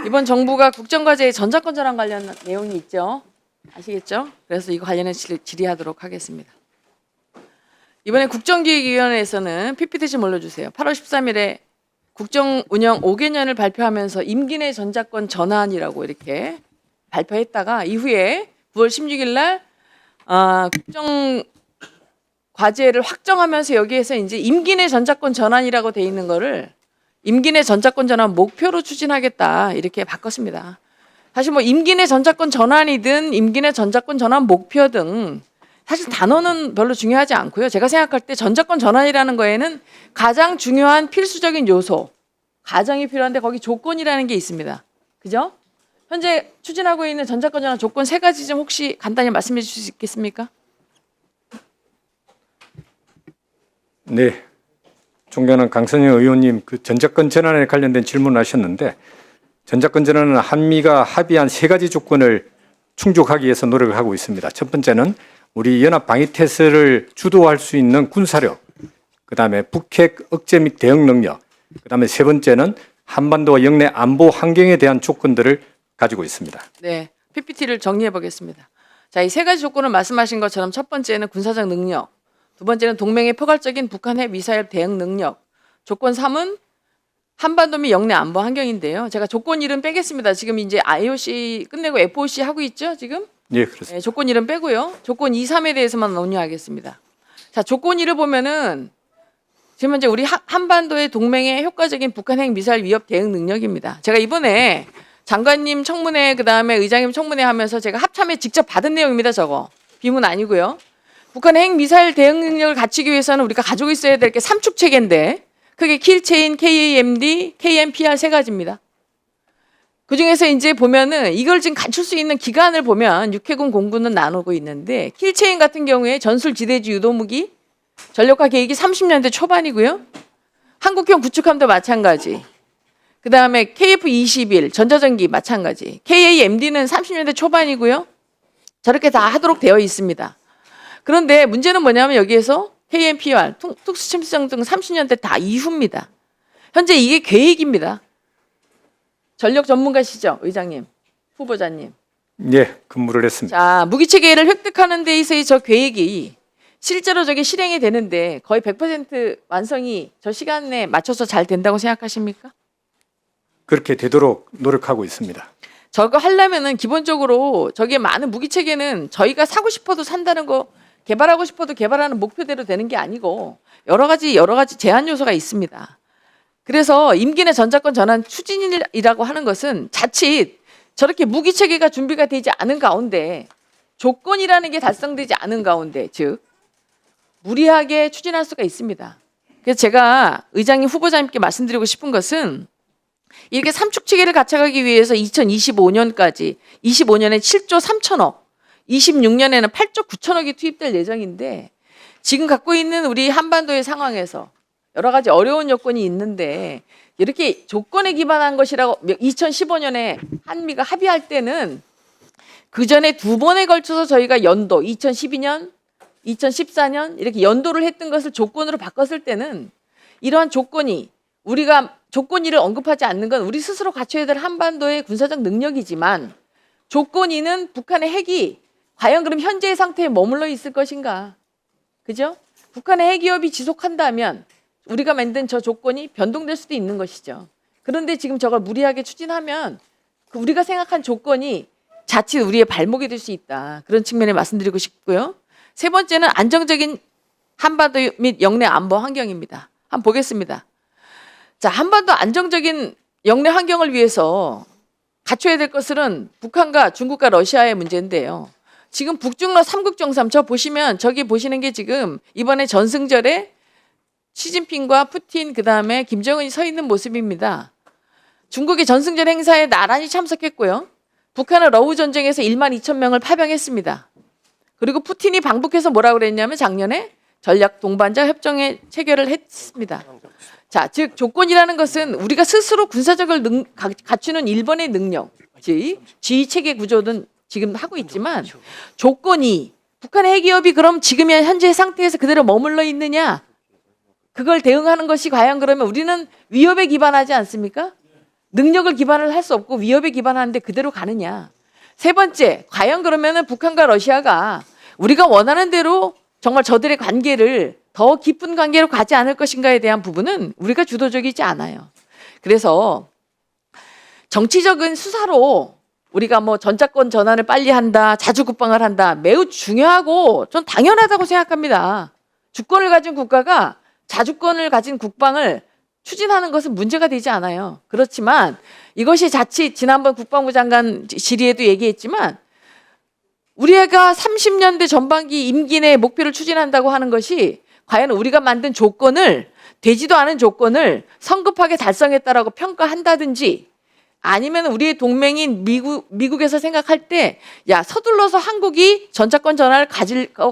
이번 정부가 국정과제에 전자권 전환 관련 내용이 있죠. 아시겠죠? 그래서 이거 관련해서 질의하도록 하겠습니다. 이번에 국정기획위원회에서는 PPT 좀 올려주세요. 8월 13일에 국정운영 5개년을 발표하면서 임기 내 전자권 전환이라고 이렇게 발표했다가 이후에 9월 16일 날 국정과제를 확정하면서 여기에서 이제 임기 내 전자권 전환이라고 돼 있는 거를 임기 내 전자권 전환 목표로 추진하겠다 이렇게 바꿨습니다. 사실 뭐 임기 내 전자권 전환이든 임기 내 전자권 전환 목표 등 사실 단어는 별로 중요하지 않고요. 제가 생각할 때 전자권 전환이라는 거에는 가장 중요한 필수적인 요소, 과정이 필요한데 거기 조건이라는 게 있습니다. 그죠? 현재 추진하고 있는 전자권 전환 조건 3가지 좀 혹시 간단히 말씀해 주실 수 있겠습니까? 네, 존경하는 강선영 의원님, 그 전자권 전환에 관련된 질문을 하셨는데 전자권 전환은 한미가 합의한 3가지 조건을 충족하기 위해서 노력을 하고 있습니다. 첫 번째는 우리 연합 방위 태세를 주도할 수 있는 군사력, 그다음에 북핵 억제 및 대응 능력, 그다음에 3번째는 한반도와 영내 안보 환경에 대한 조건들을 가지고 있습니다. 네, PPT를 정리해 보겠습니다. 자, 이 3가지 조건을 말씀하신 것처럼 첫 번째는 군사적 능력, 두 번째는 동맹의 포괄적인 북한 핵 미사일 대응 능력, 조건 3은 한반도 및 영내 안보 환경인데요. 제가 조건 1은 빼겠습니다. 지금 이제 IOC 끝내고 FOC 하고 있죠, 지금? 예, 그렇습니다. 네, 조건 1은 빼고요. 조건 2, 3에 대해서만 논의하겠습니다. 자, 조건 1을 보면은 지금 현재 우리 한반도의 동맹의 효과적인 북한 핵 미사일 위협 대응 능력입니다. 제가 이번에 장관님 청문회 그다음에 의장님 청문회 하면서 제가 합참에 직접 받은 내용입니다. 저거 비문 아니고요. 북한 핵 미사일 대응 능력을 갖추기 위해서는 우리가 가지고 있어야 될 게 3축 체계인데 그게 킬체인, KAMD, KMPR 3가지입니다. 그중에서 이제 보면은 이걸 지금 갖출 수 있는 기간을 보면 육해군 공군은 나누고 있는데 킬체인 같은 경우에 전술 지대지 유도무기 전력화 계획이 30년대 초반이고요. 한국형 구축함도 마찬가지. 그다음에 KF-21 전자전기 마찬가지. KAMD는 30년대 초반이고요. 저렇게 다 하도록 되어 있습니다. 그런데 문제는 뭐냐면 여기에서 KMPR, 특수침수정 등 30년대 다 이후입니다. 현재 이게 계획입니다. 전력 전문가시죠, 의장님, 후보자님. 예, 근무를 했습니다. 자, 무기체계를 획득하는 데 있어서의 저 계획이 실제로 저게 실행이 되는데 거의 100% 완성이 저 시간에 맞춰서 잘 된다고 생각하십니까? 그렇게 되도록 노력하고 있습니다. 저거 하려면은 기본적으로 저게 많은 무기체계는 저희가 사고 싶어도 산다는 거 개발하고 싶어도 개발하는 목표대로 되는 게 아니고 여러 가지 제한 요소가 있습니다. 그래서 임기 내 전자권 전환 추진이라고 하는 것은 자칫 저렇게 무기체계가 준비가 되지 않은 가운데 조건이라는 게 달성되지 않은 가운데 즉 무리하게 추진할 수가 있습니다. 그래서 제가 의장님 후보자님께 말씀드리고 싶은 것은 이렇게 3축 체계를 갖춰가기 위해서 2025년까지 25년에 7조 3천억 26년에는 8조 9천억이 투입될 예정인데 지금 갖고 있는 우리 한반도의 상황에서 여러 가지 어려운 여건이 있는데 이렇게 조건에 기반한 것이라고 2015년에 한미가 합의할 때는 그 전에 2번에 걸쳐서 저희가 연도 2012년, 2014년 이렇게 연도를 했던 것을 조건으로 바꿨을 때는 이러한 조건이 우리가 조건 1을 언급하지 않는 건 우리 스스로 갖춰야 될 한반도의 군사적 능력이지만 조건 2는 북한의 핵이 과연 그럼 현재의 상태에 머물러 있을 것인가? 그죠? 북한의 핵 위협이 지속한다면 우리가 만든 저 조건이 변동될 수도 있는 것이죠. 그런데 지금 저걸 무리하게 추진하면 그 우리가 생각한 조건이 자칫 우리의 발목이 될 수 있다. 그런 측면에 말씀드리고 싶고요. 3번째는 안정적인 한반도 및 영내 안보 환경입니다. 한번 보겠습니다. 자, 한반도 안정적인 영내 환경을 위해서 갖춰야 될 것은 북한과 중국과 러시아의 문제인데요. 지금 북중러 3국 정상 저 보시면 저기 보시는 게 지금 이번에 전승절에 시진핑과 푸틴 그다음에 김정은이 서 있는 모습입니다. 중국의 전승절 행사에 나란히 참석했고요. 북한은 러우 전쟁에서 1만 2천 명을 파병했습니다. 그리고 푸틴이 방북해서 뭐라고 그랬냐면 작년에 전략 동반자 협정에 체결을 했습니다. 자, 즉 조건이라는 것은 우리가 스스로 군사적을 갖추는 일본의 능력, 즉 지휘 체계 구조는 지금 하고 있지만 조건이 북한의 핵 위협이 그럼 지금 현재 상태에서 그대로 머물러 있느냐? 그걸 대응하는 것이 과연 그러면 우리는 위협에 기반하지 않습니까? 능력을 기반을 할 수 없고 위협에 기반하는데 그대로 가느냐. 세 번째, 과연 그러면은 북한과 러시아가 우리가 원하는 대로 정말 저들의 관계를 더 깊은 관계로 가지 않을 것인가에 대한 부분은 우리가 주도적이지 않아요. 그래서 정치적인 수사로 우리가 뭐 전자권 전환을 빨리 한다, 자주 국방을 한다, 매우 중요하고 전 당연하다고 생각합니다. 주권을 가진 국가가 자주권을 가진 국방을 추진하는 것은 문제가 되지 않아요. 그렇지만 이것이 자칫 지난번 국방부 장관 질의에도 얘기했지만 우리가 30년대 전반기 임기 내 목표를 추진한다고 하는 것이 과연 우리가 만든 조건을 되지도 않은 조건을 성급하게 달성했다라고 평가한다든지 아니면 우리의 동맹인 미국에서 생각할 때 야 서둘러서 한국이 전차권 전환을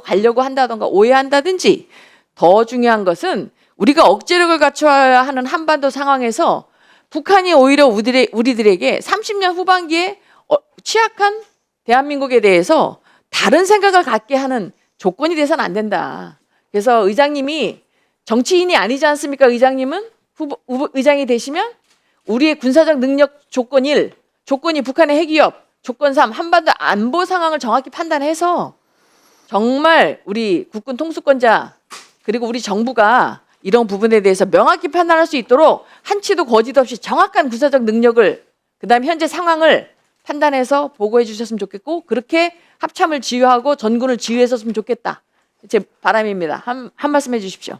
가려고 한다던가 오해한다든지 더 중요한 것은 우리가 억제력을 갖춰야 하는 한반도 상황에서 북한이 오히려 우리들에게 30년 후반기에 취약한 대한민국에 대해서 다른 생각을 갖게 하는 조건이 돼서는 안 된다. 그래서 의장님이 정치인이 아니지 않습니까? 의장님은 의장이 되시면 우리의 군사적 능력 조건 1, 조건 2 북한의 핵위협, 조건 3 한반도 안보 상황을 정확히 판단해서 정말 우리 국군 통수권자 그리고 우리 정부가 이런 부분에 대해서 명확히 판단할 수 있도록 한치도 거짓 없이 정확한 군사적 능력을 그다음에 현재 상황을 판단해서 보고해 주셨으면 좋겠고 그렇게 합참을 지휘하고 전군을 지휘했었으면 좋겠다. 제 바람입니다. 한 말씀 해주십시오.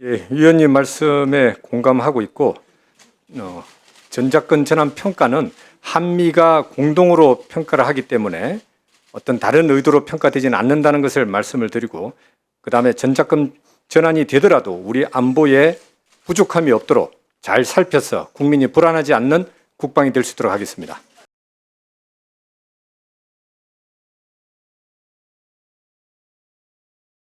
예, 위원님 말씀에 공감하고 있고 전자권 전환 평가는 한미가 공동으로 평가를 하기 때문에 어떤 다른 의도로 평가되지는 않는다는 것을 말씀을 드리고 그다음에 전자권 전환이 되더라도 우리 안보에 부족함이 없도록 잘 살펴서 국민이 불안하지 않는 국방이 될 수 있도록 하겠습니다.